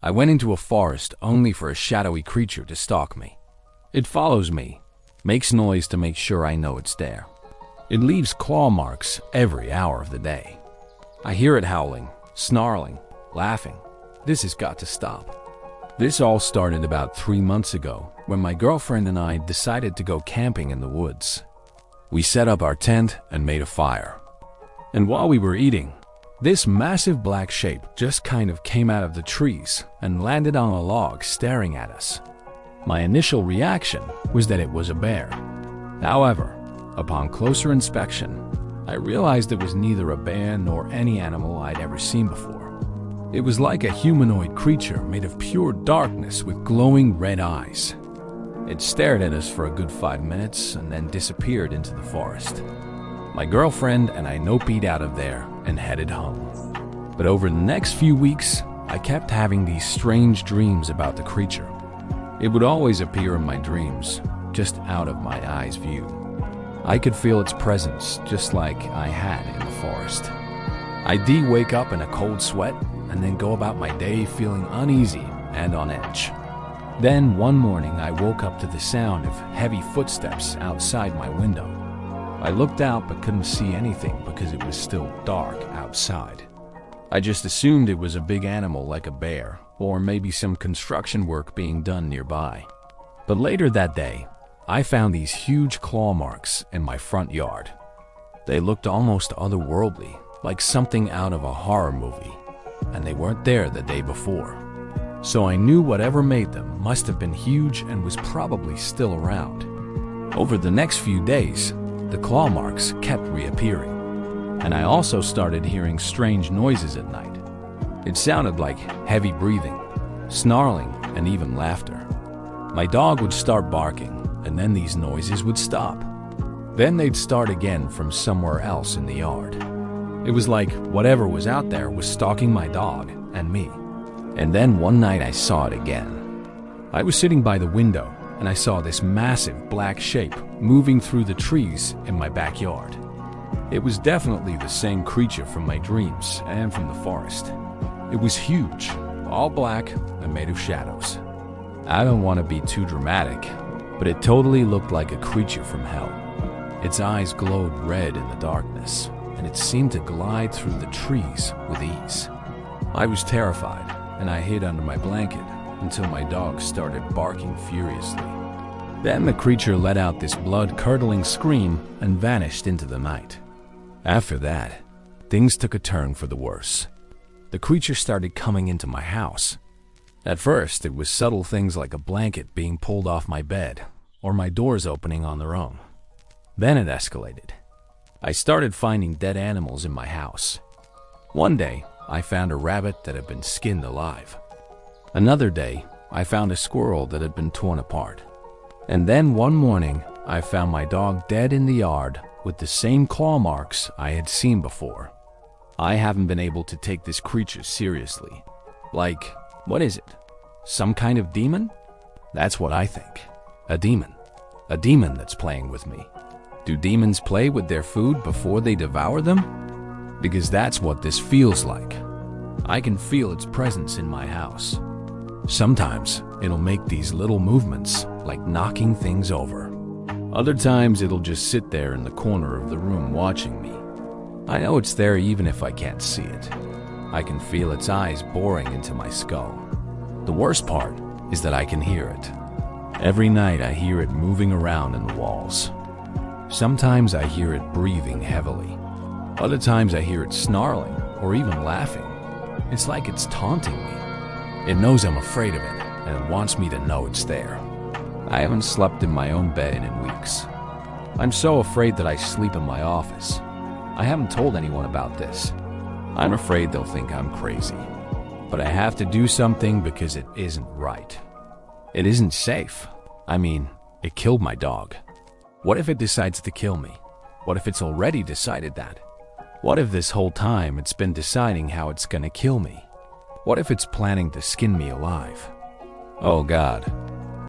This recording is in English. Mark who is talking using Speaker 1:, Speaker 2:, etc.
Speaker 1: I went into a forest only for a shadowy creature to stalk me. It follows me, makes noise to make sure I know it's there. It leaves claw marks every hour of the day. I hear it howling, snarling, laughing. This has got to stop. This all started about 3 months ago when my girlfriend and I decided to go camping in the woods. We set up our tent and made a fire. And while we were eating, this massive black shape just kind of came out of the trees and landed on a log staring at us. My initial reaction was that it was a bear. However, upon closer inspection, I realized it was neither a bear nor any animal I'd ever seen before. It was like a humanoid creature made of pure darkness with glowing red eyes. It stared at us for a good 5 minutes and then disappeared into the forest. My girlfriend and I nopeed out of there and headed home. But over the next few weeks, I kept having these strange dreams about the creature. It would always appear in my dreams, just out of my eye's view. I could feel its presence just like I had in the forest. I'd wake up in a cold sweat and then go about my day feeling uneasy and on edge. Then one morning I woke up to the sound of heavy footsteps outside my window. I looked out but couldn't see anything because it was still dark outside. I just assumed it was a big animal like a bear, or maybe some construction work being done nearby. But later that day, I found these huge claw marks in my front yard. They looked almost otherworldly, like something out of a horror movie, and they weren't there the day before. So I knew whatever made them must have been huge and was probably still around. Over the next few days, the claw marks kept reappearing, and I also started hearing strange noises at night. It sounded like heavy breathing, snarling, and even laughter. My dog would start barking, and then these noises would stop. Then they'd start again from somewhere else in the yard. It was like whatever was out there was stalking my dog and me. And then one night I saw it again. I was sitting by the window, and I saw this massive black shape moving through the trees in my backyard. It was definitely the same creature from my dreams and from the forest. It was huge, all black and made of shadows. I don't want to be too dramatic, but it totally looked like a creature from hell. Its eyes glowed red in the darkness, and it seemed to glide through the trees with ease. I was terrified, and I hid under my blanket until my dog started barking furiously. Then the creature let out this blood-curdling scream and vanished into the night. After that, things took a turn for the worse. The creature started coming into my house. At first, it was subtle things like a blanket being pulled off my bed or my doors opening on their own. Then it escalated. I started finding dead animals in my house. One day, I found a rabbit that had been skinned alive. Another day, I found a squirrel that had been torn apart. And then one morning, I found my dog dead in the yard with the same claw marks I had seen before. I haven't been able to take this creature seriously. Like, what is it? Some kind of demon? That's what I think. A demon. A demon that's playing with me. Do demons play with their food before they devour them? Because that's what this feels like. I can feel its presence in my house. Sometimes it'll make these little movements, like knocking things over. Other times it'll just sit there in the corner of the room watching me. I know it's there even if I can't see it. I can feel its eyes boring into my skull. The worst part is that I can hear it. Every night I hear it moving around in the walls. Sometimes I hear it breathing heavily. Other times I hear it snarling or even laughing. It's like it's taunting me. It knows I'm afraid of it, and it wants me to know it's there. I haven't slept in my own bed in weeks. I'm so afraid that I sleep in my office. I haven't told anyone about this. I'm afraid they'll think I'm crazy. But I have to do something because it isn't right. It isn't safe. I mean, it killed my dog. What if it decides to kill me? What if it's already decided that? What if this whole time it's been deciding how it's gonna kill me? What if it's planning to skin me alive? Oh God,